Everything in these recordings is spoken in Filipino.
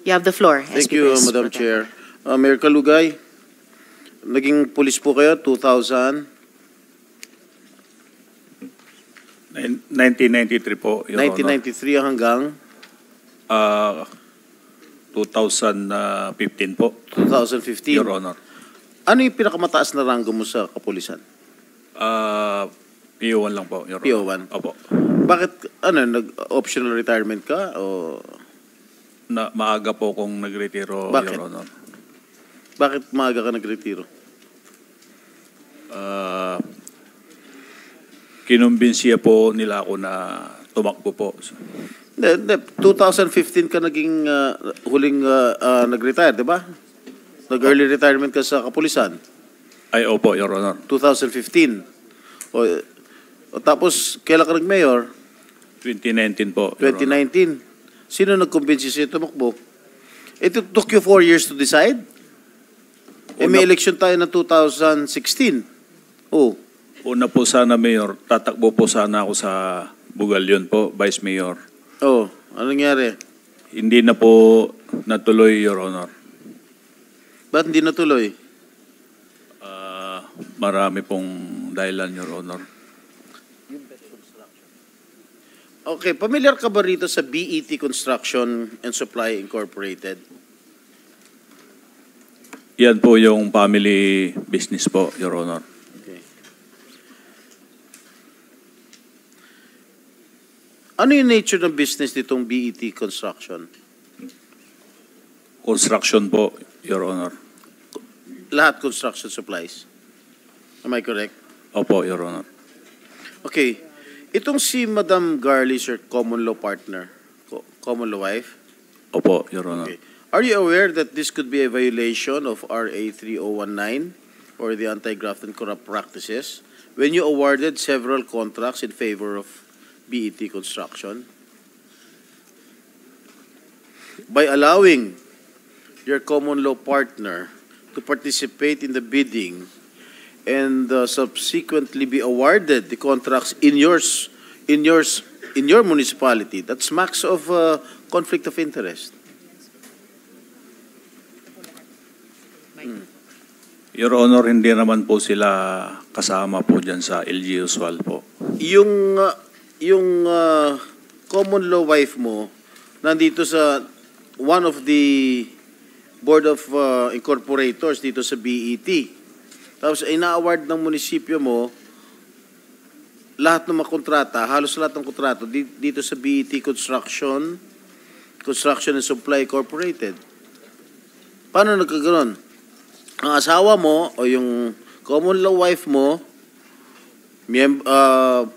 You have the floor. Thank SP you, Pres Madam Pro Tem. Chair. Mayor Kalugay, naging pulis po kayo 2000, 1993 po, Your 1993 hanggang Honor. 2015 po, 2015. Your Honor. Ano yung pinakamataas na ranggo mo sa kapulisan? PO1 lang po, Your Honor. PO1? Opo. Bakit, nag-optional retirement ka? O Maaga po kung nagretiro, Bakit? Your Honor. bakit maaga ka nagretiro? Kinumbinsiya po nila ako na tumakbo po. Hindi, 2015 ka naging huling nag-retire, di ba? Nag-early retirement ka sa kapulisan. Ay, opo, Your Honor. 2015. O tapos, kailan ka nag-mayor? 2019 po, Your Honor. 2019. Sino nag-convince sa'yo tumakbo? It took you 4 years to decide? May election tayo na 2016. Oh. Una po sana, Mayor, tatakbo po sana ako sa Bugalyon po, Vice Mayor. Oh, ano nangyari? Hindi na po natuloy, Your Honor. Ba't hindi natuloy? Marami pong dahilan, Your Honor. Okay, familiar ka ba rito sa BET Construction and Supply Incorporated? Yan po yung family business po, Your Honor. Okay. Ano yung nature ng business nitong BET Construction? Construction po, Your Honor. Lahat construction supplies. Am I correct? Opo, Your Honor. Okay. Itong si Madam Garly, your common law partner, common law wife. Opo, Your Honor. Okay. Are you aware that this could be a violation of RA 3019 or the Anti-Graft and Corrupt Practices when you awarded several contracts in favor of BET Construction? By allowing your common law partner to participate in the bidding and subsequently be awarded the contracts in your municipality, that smacks of conflict of interest. Your Honor, hindi naman po sila kasama po dyan sa LG Usual po. Yung common law wife mo nandito sa one of the board of incorporators dito sa BET. Tapos ina-award ng munisipyo mo lahat ng mga kontrata, halos lahat ng kontrata dito sa BET Construction and Supply Incorporated. Paano nagkaganon? Ang asawa mo o yung common law wife mo,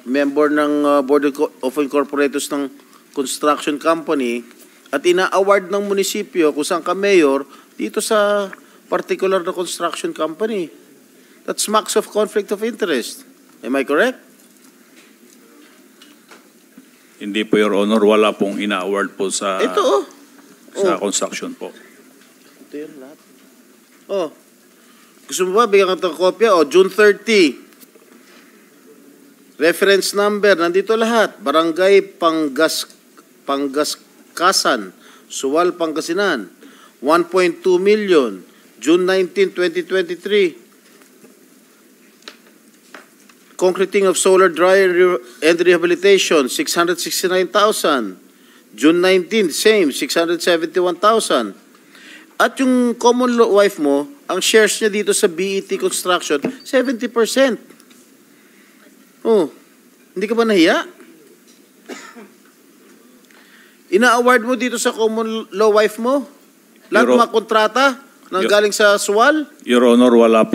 member ng Board of Incorporators ng construction company, at ina-award ng munisipyo kung saan ka mayor dito sa particular na construction company. That smacks of conflict of interest. Am I correct? Hindi po, Your Honor, wala pong ina-award po sa Ito, sa construction po. Ito yan lahat. Oh. Gusto mo ba bigyan ka ng kopya? Oh, June 30. Reference number, nandito lahat. Barangay Panggaskasan, Suwal, Pangasinan. 1.2 million. June 19, 2023. Concreting of solar dryer and rehabilitation, 669,000. June 19, same, 671,000. At yung common law wife mo, ang shares niya dito sa BET Construction, 70%. Oh, hindi ka ba nahiya? Ina-award mo dito sa common law wife mo? Lahat ng mga kontrata na galing sa SWAL? Your Honor, wala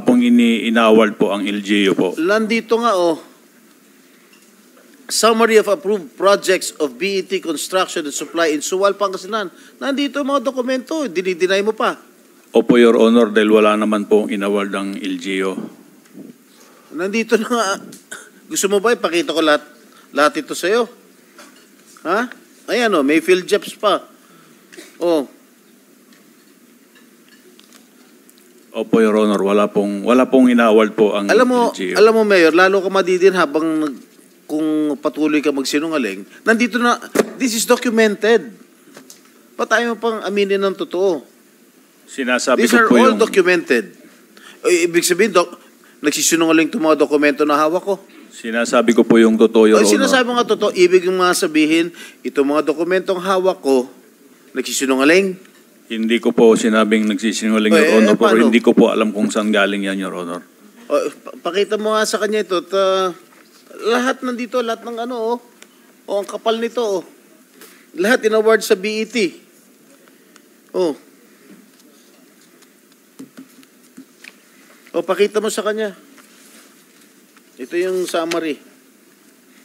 pong ina-award po ang LGU po. Nandito nga, oh. Summary of approved projects of BET Construction and Supply in Suwal, Pangasinan. Nandito mga dokumento, dinideny mo pa. Opo, Your Honor, dahil wala naman pong in-award ang LGU. Nandito na nga. Gusto mo ba ipakita ko lahat ito sa'yo? Ha? Ayan, oh, may field jobs pa. Oh. Opo, Your Honor, wala pong ina-award po ang LGU. Alam mo, Mayor, lalo ka madidin habang kung patuloy ka magsinungaling, nandito na, this is documented. Ba't ayaw mo pang aminin ng totoo? Sinasabi These ko are po all yung... documented. Ibig sabihin, nagsisinungaling itong mga dokumento na hawak ko. Sinasabi ko po yung totoo, Your Ay, Honor. sinasabi mo nga totoo, ibig yung mga sabihin, itong mga dokumentong hawak ko, nagsisinungaling. Hindi ko po sinabing nagsisinungaling, Your Honor, pero paano? hindi ko po alam kung saan galing yan, Your Honor. O, pakita mo nga sa kanya ito. Lahat nandito, lahat ng ano, oh. O, ang kapal nito, oh. Lahat in-award sa BET. Oh. O, pakita mo sa kanya. Ito yung summary.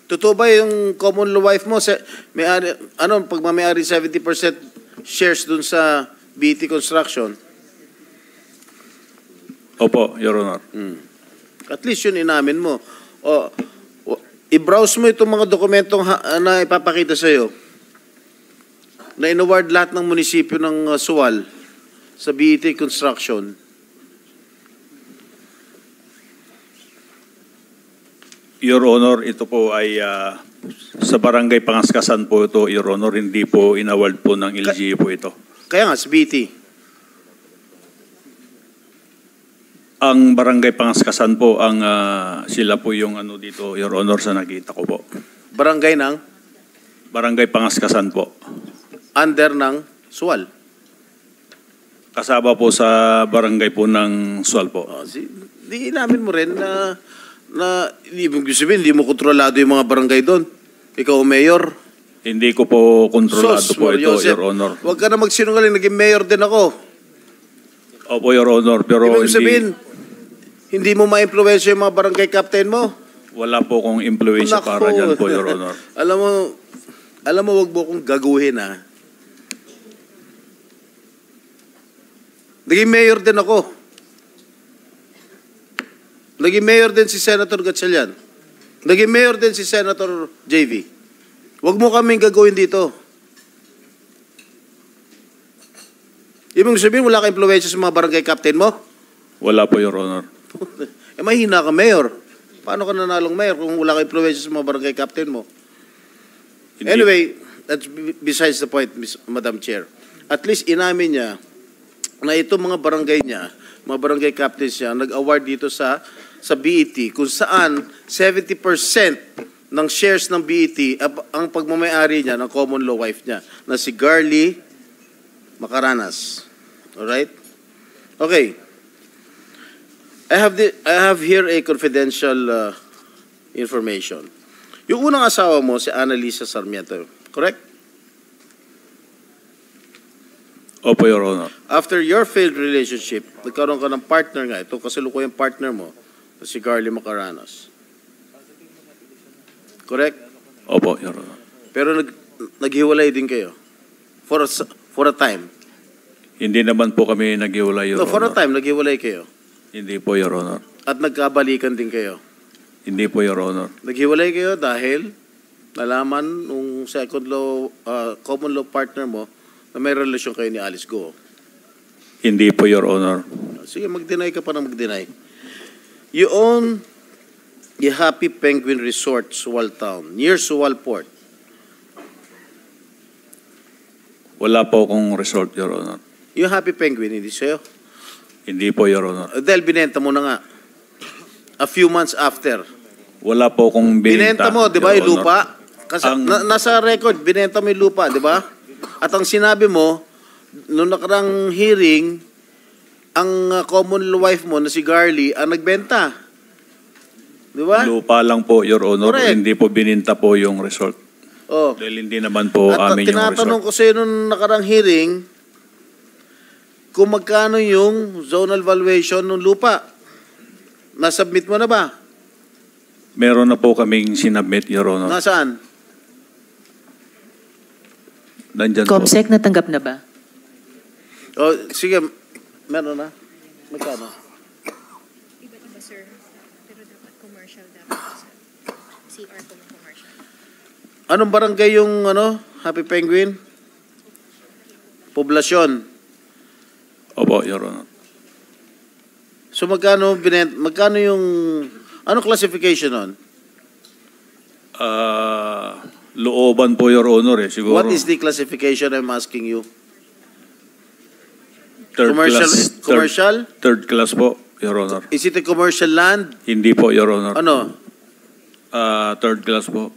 Totoo ba yung common law wife mo? Pag may-ari 70% shares dun sa BET Construction? Opo, Your Honor. At least yun inamin mo. O, i-browse mo itong mga dokumentong na ipapakita sa'yo na in-award lahat ng munisipyo ng Suwal sa BET Construction. Your Honor, ito po ay sa barangay Pangaskasan po ito, Your Honor. Hindi po in-award po ng LGU po ito. Kaya nga, sa BET. Ang barangay Pangaskasan po, ang sila po yung ano dito, Your Honor, sa nakita ko po. Barangay ng Barangay Pangaskasan po. under ng Suwal. Kasama po sa barangay po ng Sual po. Di inamin mo rin na ibig sabihin, hindi mo kontrolado yung mga barangay doon. Ikaw mayor. Hindi ko po kontrolado po ito, Joseph, Your Honor. Huwag ka na magsinungaling, naging mayor din ako. Opo, Your Honor, pero Ibig sabihin, hindi mo ma-influensya yung mga barangay captain mo. wala po kong impluensya Nako. para dyan po, Your Honor. Alam mo, wag mo kong gaguhin, ha? Naging mayor din ako. Naging mayor din si Senator Gatchalian. Naging mayor din si Senator JV. Wag mo kaming gagawin dito. Ibig sabihin, wala ka impluensya sa mga barangay captain mo? Wala po, Your Honor. Mahina ka, mayor. Paano ka nanalong mayor kung wala ka impluensya sa mga barangay captain mo? Hindi. Anyway, that's besides the point, Madam Chair. At least inamin niya na itong mga barangay niya, mga barangay captains niya, nag-award dito sa BET kung saan 70% ng shares ng BET ang pagmamayari niya ng common law wife niya na si Garly Macaranas. Alright? Okay. I have here a confidential information. Yung unang asawa mo, si Annalisa Sarmiento, correct? Opo, Your Honor. After your failed relationship, nagkaroon ka ng partner nga, ito kasalukuyang partner mo, si Garly Macaranas. Correct? Opo, Your Honor. Pero naghiwalay din kayo for a time. Hindi naman po kami naghiwalay, Your No, for a Honor. time, naghiwalay kayo. Hindi po, Your Honor. At nagkabalikan din kayo. Hindi po, Your Honor. Naghiwalay kayo dahil nalaman nung common law partner mo na may relasyon kayo ni Alice Go. Hindi po, Your Honor. Sige, mag-deny ka pa na mag-deny. You own the Happy Penguin Resort, Suwal Town, near Suwal Port. Wala po akong resort, Your Honor. Yung Happy Penguin, hindi sa'yo. Hindi po, Your Honor. Dahil binenta mo na nga. A few months after. Wala po akong Binenta mo, di ba, Your yung Honor. lupa? Kasi nasa record, binenta mo yung lupa, di ba? At ang sinabi mo, noong nakarang hearing, ang common law wife mo na si Garly ang nagbenta. Di ba? Lupa lang po, Your Honor. Correct. Hindi po bininta po yung resort. Oh. Dahil hindi naman po At amin yung tinatanong resort. ko sa'yo noong nakarang hearing, kung magkano yung zonal valuation ng lupa. Nasubmit mo na ba? Meron na po kaming sinabmit, Your Honor. Nasaan? Nandyan po. Comsec, natanggap na ba? Oh, sige, meron na. Magkano? Iba-iba, sir. Pero dapat commercial dapat, sir. CR po ng commercial. Anong barangay yung Happy Penguin? Poblasyon. Opo, Your Honor. So magkano yung anong classification nun? Looban po, Your Honor. Siguro. What is the classification I'm asking you? Commercial? Third class po, Your Honor. Is it a commercial land? Hindi po, Your Honor. Ano? Third class po.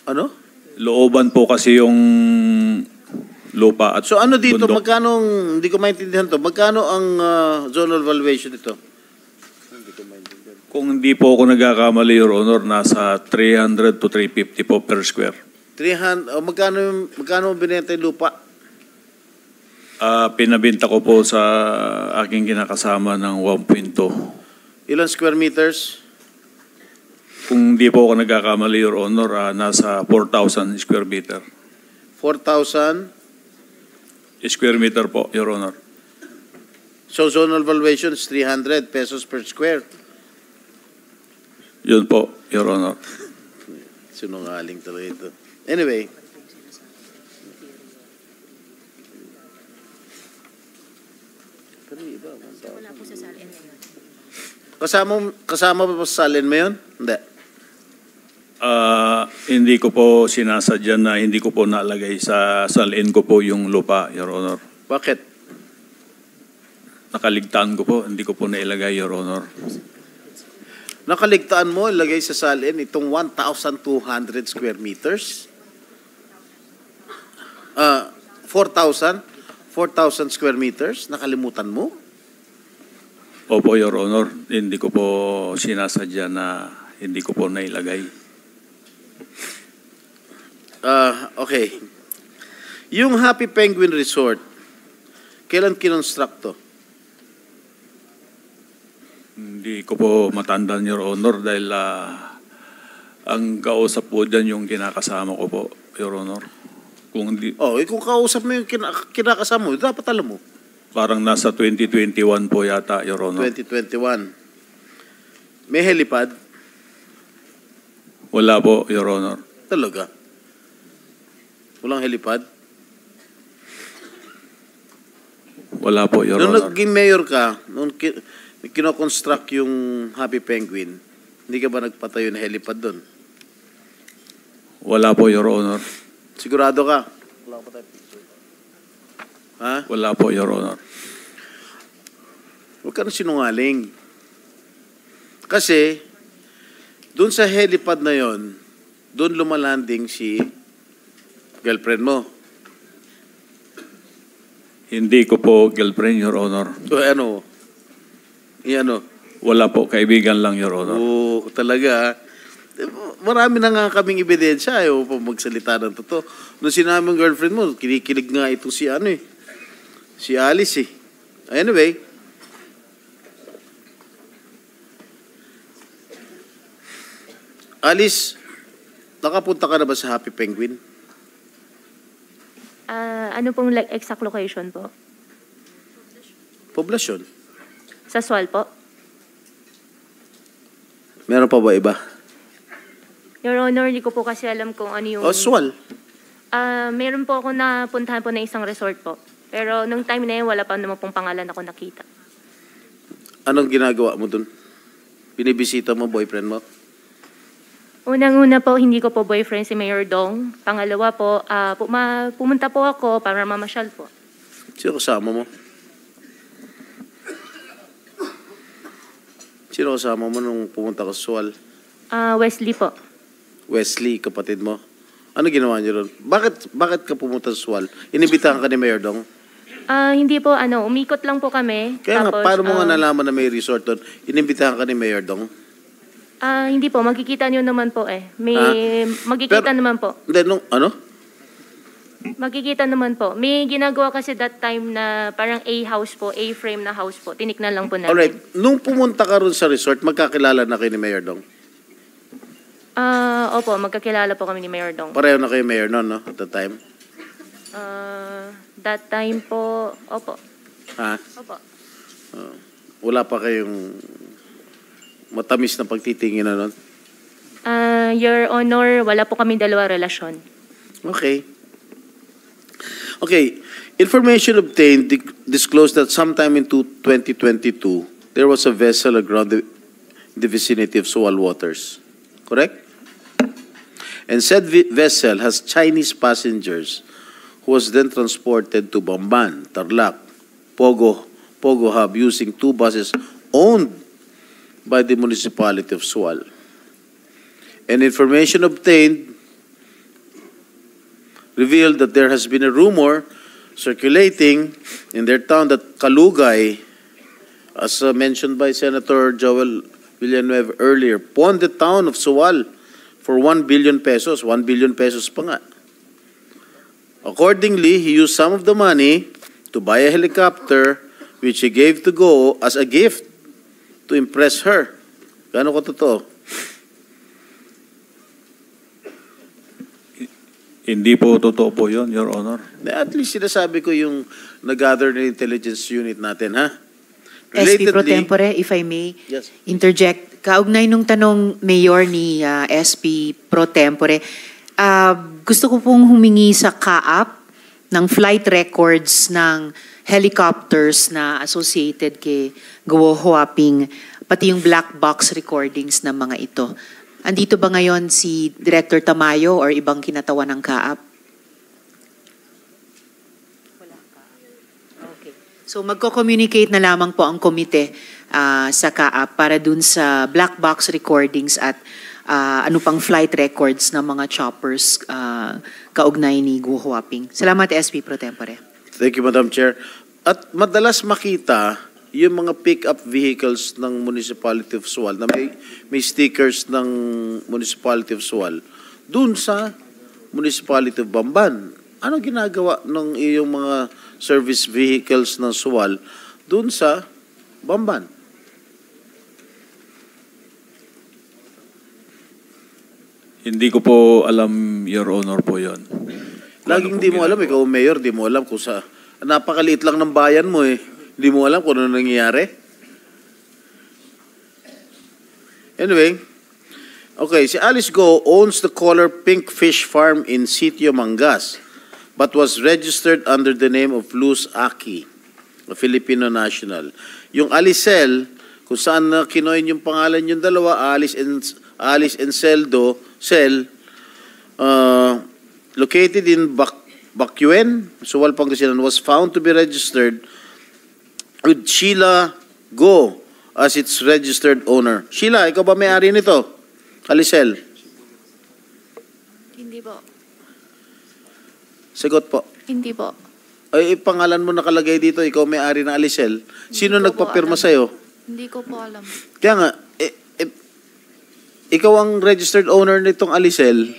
Ano? Looban po kasi yung lupa at So ano dito, bundok. magkano, hindi ko maintindihan to, magkano ang zonal valuation dito? Kung hindi po ako nagkakamali, Your Honor, nasa 300 to 350 po per square. 300, magkano binenta yung lupa? Pinabinta ko po sa aking kinakasama ng 1.2. Ilan square meters? Kung hindi po ako nagkakamali, Your Honor, nasa 4,000 square meter. 4,000? Square meter po, Your Honor. So zonal valuation is 300 pesos per square. Yun po, Your Honor. Sinungaling talaga ito. Anyway. Wala po sa salin ngayon. Kasama pa sa salin mo yun? Hindi. Hindi ko po sinasadya na hindi ko po nalagay sa salin ko po yung lupa, Your Honor. Bakit? Nakaligtaan ko po, hindi ko po nailagay, Your Honor. Nakaligtaan mo, ilagay sa salin itong 1,200 square meters. 4,000 square meters. Nakalimutan mo? Opo, Your Honor. Hindi ko po sinasadya na hindi ko po nailagay. Okay. Yung Happy Penguin Resort, kailan kinonstruct to? Hindi ko po matandaan, Your Honor, dahil ang kausap po dyan yung kinakasama ko po, Your Honor. Kung hindi, Kung kausap mo yung kinakasama mo, dapat alam mo. parang nasa 2021 po yata, Your Honor. 2021. May helipad? Wala po, Your Honor. Talaga? Walang helipad? Wala po, Your Nung Honor. naging mayor ka, nung kinoconstruct yung Happy Penguin, hindi ka ba nagpatayo ng helipad doon? Wala po, Your Honor. Sigurado ka? Ha? Wala po, Your Honor. Huwag ka na sinungaling. Kasi, doon sa helipad na yon, doon lumalanding si girlfriend mo. Hindi ko po girlfriend, Your Honor. O ano? Ano? Wala po, kaibigan lang, Your Honor. Talaga. Marami na nga kaming ebidensya. Ayaw pa magsalita ng totoo. Nung sinabi ng girlfriend mo, kinikilig nga ito si si Alice eh. Anyway. Alice, nakapunta ka na ba sa Happy Penguin? Ano pong exact location po? Poblasyon. Sa Sual po? Meron pa ba iba? Your Honor, hindi ko po kasi alam kung ano yung... Oswal. Meron po ako napuntahan po na isang resort po. Pero nung time na yun, wala pa naman pong pangalan ako nakita. Anong ginagawa mo dun? Binibisita mo boyfriend mo? Unang-una po, hindi ko po boyfriend si Mayor Dong. Pangalawa po, pumunta po ako para mamasyal po. Sino kasama mo? Sino kasama mo nung pumunta ka sa Sual? Wesley po. Wesley, kapatid mo. Ano ginawa niyo ron? Bakit ka pumunta sa Sual? Inibitahan ka ni Mayor Dong? Hindi po, umikot lang po kami. Kaya Tapos, nga, paano mo nga nalaman na may resort doon? Inibitahan ka ni Mayor Dong? hindi po, magkikita nyo naman po eh. Magkikita naman po. Hindi, ano? Magkikita naman po. May ginagawa kasi that time na parang A-house po, A-frame na house po. Tiniknan lang po namin. Alright, nung pumunta ka ron sa resort, magkakilala na kayo ni Mayor Dong? Opo, magkakilala po kami ni Mayor Dong. Pareho na kayo Mayor noon, no? At the time? That time po, opo. Ha? Opo. Wala pa kayong matamis na pagtitingin na nun? Your Honor, wala po kami dalawa relasyon. Okay. Okay. Information obtained disclosed that sometime in 2022, there was a vessel aground in the vicinity of Sual waters. Correct? And said vessel has Chinese passengers who was then transported to Bamban, Tarlac, Pogo Hub using 2 buses owned by the municipality of Sual. And information obtained revealed that there has been a rumor circulating in their town that Kalugay, as mentioned by Senator Joel Villanueva earlier, pawned the town of Sual for 1 billion pesos. 1 billion pesos pa nga. Accordingly, he used some of the money to buy a helicopter which he gave to Go as a gift to impress her. Gano'n ko totoo? Hindi po totoo po yun, Your Honor. At least sinasabi ko yung nag-gather ng intelligence unit natin, ha? SP Pro Tempore, if I may Yes. interject. Kaugnay nung tanong Mayor ni SP Pro Tempore, gusto ko pong humingi sa CAAP ng flight records ng helicopters na associated kay Guo Huaping, pati yung black box recordings ng mga ito. Andito ba ngayon si Director Tamayo or ibang kinatawan ng CAAP? Okay. So magko-communicate na lamang po ang komite sa CAAP para dun sa black box recordings at ano pang flight records ng mga choppers kaugnay ni Guo Huaping. Salamat, SP Pro Tempore. Thank you, Madam Chair. At madalas makita yung mga pick-up vehicles ng Municipality of Sual na may stickers ng Municipality of Sual dun sa Municipality of Bamban. Ano ginagawa ng iyong mga service vehicles ng Sual dun sa Bamban? Hindi ko po alam, Your Honor, po yun. Laging di mo alam, ikaw mayor, di mo alam kung sa... Napakaliit lang ng bayan mo eh. Di mo alam kung ano nangyayari. Anyway, okay, si Alice Go owns the color Pink Fish Farm in Sitio Mangas but was registered under the name of Luz Aki, a Filipino national. Yung Alicel, kung saan na kinoin yung pangalan yung dalawa, Alice and Cel, located in Bacuén, Sual, Pangasinan, was found to be registered with Sheila Go as its registered owner. Sheila, ikaw ba may-ari nito? Alicel? Hindi po. Sagot po. Hindi po. Ay, pangalan mo nakalagay dito, ikaw may-ari ng Alicel. Sino Hindi ko po nagpapirma alam. sa'yo? Hindi ko po alam. Kaya nga, ikaw ang registered owner nitong Alicel.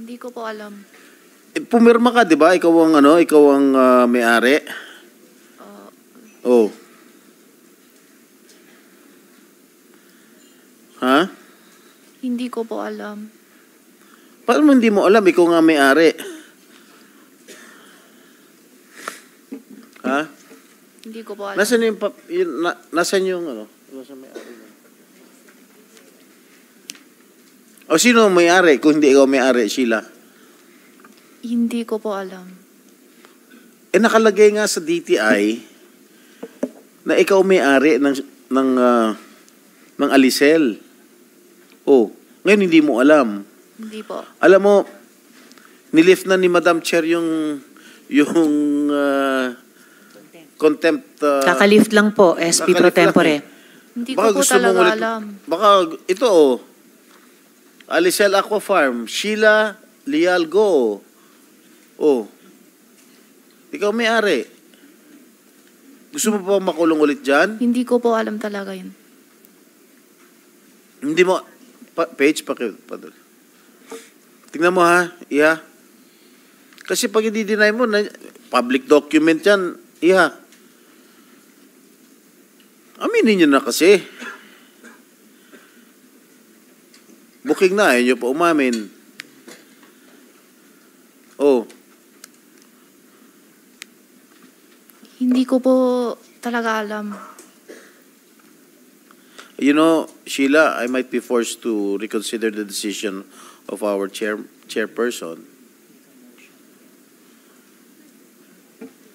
Hindi ko po alam. Pumirma ka, di ba? Ikaw ang may-ari. Oh. Ha? Hindi ko po alam. Paano mo hindi mo alam? Ikaw nga may-ari. Ha? Hindi ko po alam. Nasaan yung, nasaan yung nasaan may-ari mo? O sino ang may-ari kung hindi ikaw may-ari, Sheila? Hindi ko po alam. Nakalagay nga sa DTI na ikaw may-ari ng Alicel. Oh, ngayon hindi mo alam. Hindi po. Alam mo, nilift na ni Madam Chair yung contempt. Kakalift lang po, SP Pro Kakalift lang Tempore. Hindi ko po talaga alam. Baka ito Alicel Aqua Farm, Sheila Leal Go. Oh. Ikaw may-ari. Gusto mo pa makulong ulit dyan? Hindi ko po alam talaga yun. Hindi mo, page pa. Tingnan mo ha, Iha. Kasi pag i-deny mo, public document yan, Iha. Aminin nyo na kasi. Booking na, ayaw nyo pa umamin. Oh. Hindi ko po talaga alam. You know, Sheila, I might be forced to reconsider the decision of our chairperson.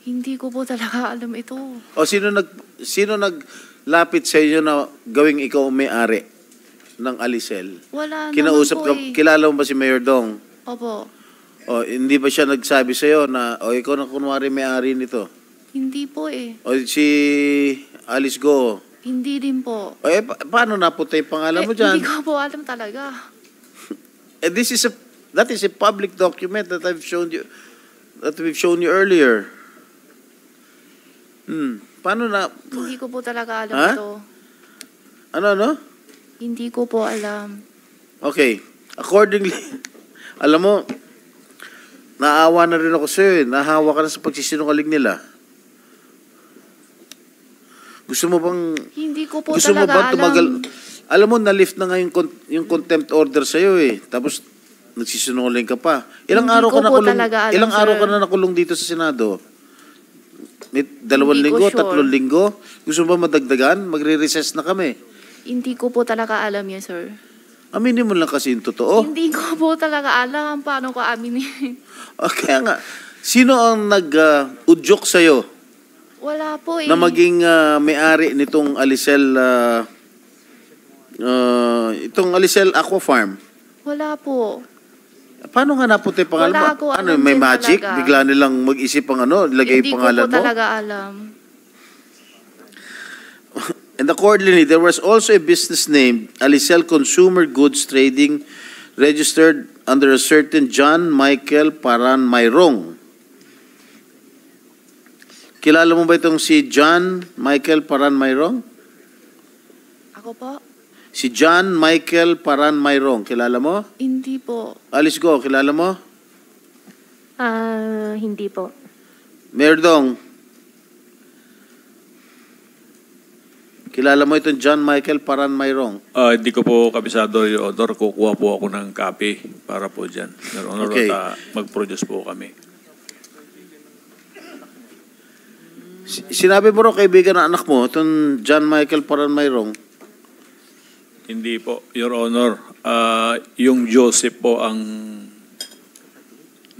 Hindi ko po talaga alam ito. O sino naglapit sa inyo na gawing ikaw may-ari ng Alicel? Wala Kinausap naman po ka, eh. kilala mo ba si Mayor Dong? Opo. O, hindi ba siya nagsabi sa'yo na, o, ikaw na kunwari may-ari nito? Hindi po eh. O, si Alice Go. Hindi din po. O, paano napunta yung pangalan mo dyan? Hindi ko po alam talaga. That is a public document that we've shown you earlier. Paano na? Hindi ko po talaga alam Ha? ito. Ano? Hindi ko po alam. Okay. Accordingly, alam mo, naawa na rin ako sa'yo eh. Nahawa ka na sa pagsisinungaling nila. Gusto mo bang Hindi ko po gusto mo talaga bang tumagal? alam. Alam mo, na-lift na nga yung contempt order sa'yo eh. Tapos, nagsisinungaling ka pa. Ilang Hindi araw ko ka po nakulong? talaga alam, Ilang araw sir. ka na nakulong dito sa Senado? 2 Hindi ko linggo, sure. 3 linggo? Gusto mo ba madagdagan? Magre-recess na kami. Hindi ko po talaga alam yan, sir. Aminin mo lang kasi yung totoo. Hindi ko po talaga alam paano ko aminin. Kaya nga, sino ang nag-udyok sa'yo Wala po eh. na maging may-ari nitong Alicel, itong Alicel Aqua Farm? Wala po. Paano nga napunta yung pangalan mo? Wala ko Ano, alam may din magic? talaga. Bigla nilang mag-isip ang ilagay yung pangalan Hindi ko po mo? talaga alam. And accordingly, there was also a business named Alicel Consumer Goods Trading registered under a certain John Michael Paran Mayrong. Kilala mo ba itong si John Michael Paran Mayrong? Ako po? Si John Michael Paran Mayrong, kilala mo? Hindi po. Alice Go, kilala mo? Hindi po. Mayor Dong, kilala mo itong John Michael Paran Mayrong? Hindi ko po kabisado, Your Honor. Kukuha po ako ng copy para po dyan. Your Honor, Okay. at mag-produce po kami. Sinabi mo rin kaibigan ng anak mo, itong John Michael Paran Mayrong. Hindi po, Your Honor. Yung Joseph po ang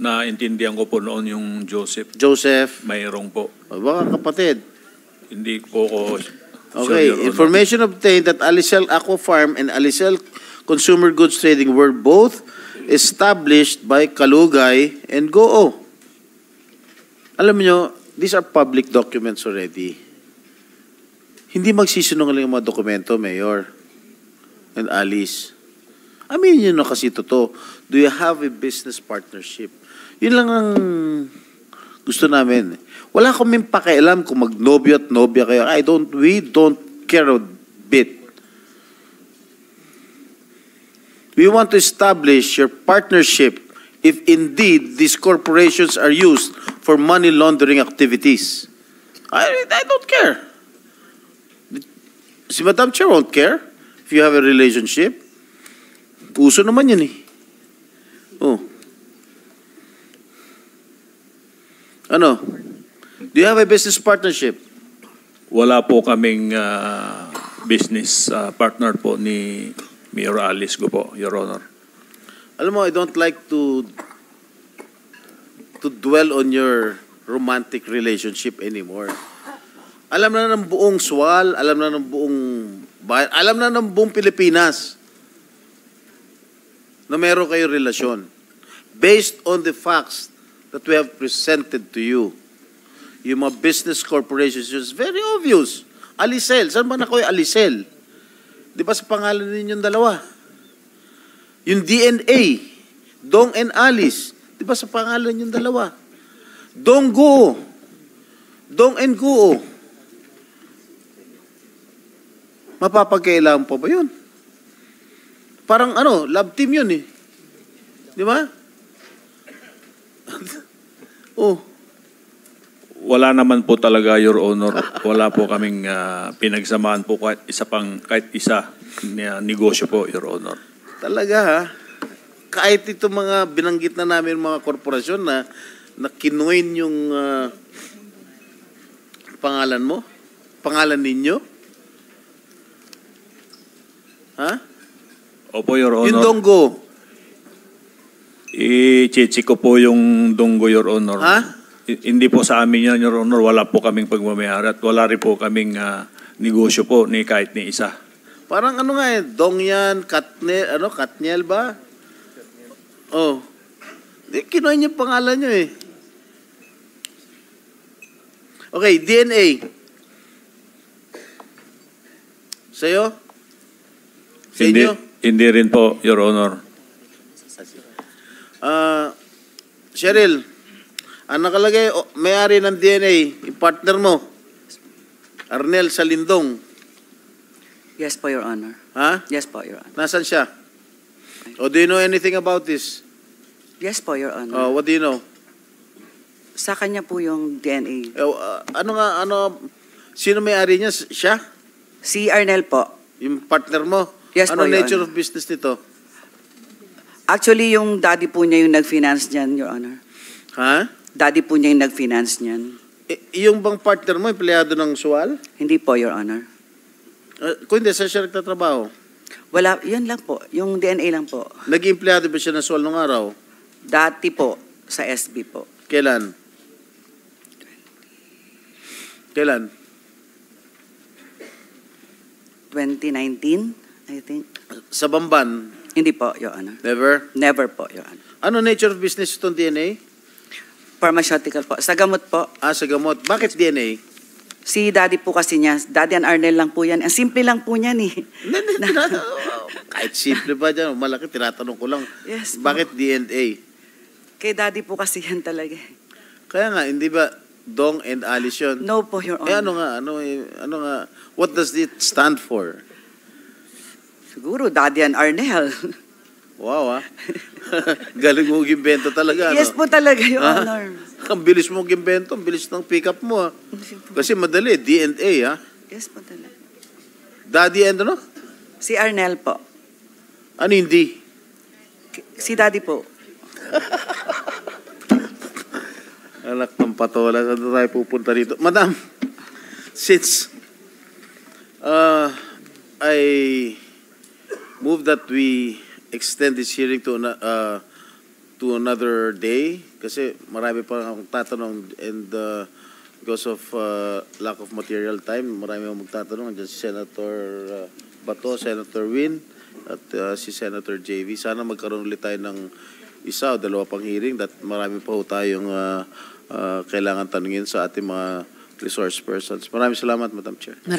naintindihan ko po noon yung Joseph. Joseph, Mayroong po. baka kapatid. Hindi po ko Okay, Your Honor. information obtained that Alicel Aqua Farm and Alicel Consumer Goods Trading were both established by Kalugay and Goo. Alam niyo, these are public documents already. Hindi magsisinungaling ang mga dokumento, Mayor and Alice. Aminin niyo na kasi totoo. Do you have a business partnership? Yun lang ang gusto namin. Wala kaming pakialam kung magnobyo at nobya kayo. We don't care a bit. We want to establish your partnership if indeed these corporations are used for money laundering activities. I don't care. Si Madam Chair won't care if you have a relationship. Uso naman yun eh. Oh. Ano? Do you have a business partnership? Wala po kaming business partner po ni Mayor Alice ko po, Your Honor. Alam mo, I don't like to dwell on your romantic relationship anymore. Alam na ng buong Sual, alam na ng buong bayan, alam na ng buong Pilipinas na meron kayo relasyon. Based on the facts that we have presented to you, yung mga business corporations, it's very obvious. Alicel, saan ba na kayo Alicel? Di ba sa pangalan ninyong dalawa? Yung DNA, Dong and Alice, di ba sa pangalan yung dalawa? Dong Guo, Dong and Guo. Mapapagkailangan pa ba yun? Parang love team yun eh. Di ba? Oh. Wala naman po talaga, Your Honor. Wala po kaming pinagsamaan po kahit isa na negosyo po, Your Honor. Talaga ha? Kahit itong mga binanggit na namin mga korporasyon na kinuin yung pangalan mo? Pangalan ninyo? Ha? Opo, Your Honor. Yung Donggo? I-check ko po yung Donggo, Your Honor. Ha? Hindi po sa amin yan, Your Honor. Wala po kaming pagmamayari at wala rin po kaming negosyo po ni kahit ni isa. Parang nga Dong yan, Katniel ba? Oh. Kinuha niya pangalan niyo eh. Okay, DNA. Sa'yo? Sa Hindi, inyo? hindi rin po, Your Honor. Cheryl, ang nakalagay, may-ari ng DNA, yung partner mo, Arnel Salindong. Yes po, Your Honor. Ha? Yes po, Your Honor. Nasaan siya? O do you know anything about this? Yes po, Your Honor. Oh, what do you know? Sa kanya po yung DNA. Sino may-ari niya? Siya? Si Arnel po. Yung partner mo? Yes ano po, Your nature Honor. of business nito? Actually, yung daddy po niya yung nag-finance niyan, Your Honor. Ha? Daddy po niya yung nag-finance niyan. Yung bang partner mo, empleyado ng SUAL? Hindi po, Your Honor. Kung hindi, saan siya nagtatrabaho? Wala, yun lang po. Yung DNA lang po. Naging empleyado ba siya ng SUAL nung araw? Dati po, sa SB po. Kailan? Kailan? 2019, I think. Sa Bamban? Hindi po, Your Honor. Never? Never po, Your Honor. Ano nature of business itong DNA? Pharmaceutical po. Sa gamot po. Sa gamot. Bakit DNA? Si daddy po kasi niya, Daddy and Arnel lang po yan. Ang simple lang po niyan eh. Kahit simple ba dyan, malaki, tinatanong ko lang. Yes po. Bakit DNA? Kay daddy po kasi yan talaga. Kaya nga, hindi ba Dong and Alice yun? No po, Your Honor. Ano nga, what does it stand for? Siguro, Daddy and Arnel. Wow, galing mo gimbento talaga, Yes po talaga, Your Honor. Ang bilis mo gimbento, ang bilis ng pick-up mo, ha? Kasi madali, DNA, ha? Yes po talaga. Daddy and ano? Si Arnel po. Ano hindi? Si Daddy po. Anak ng patola, saan tayo pupunta rito? Madam, since I move that we extend this hearing to another day, kasi marami pa akong tatanong and because of lack of material time, marami akong magtatanong. Andiyan si Senator Bato, Senator Win, at si Senator JV. Sana magkaroon ulit tayo ng isa o dalawa pang hearing that marami pa ho tayong kailangan tanungin sa ating mga resource persons. Maraming salamat, Madam Chair.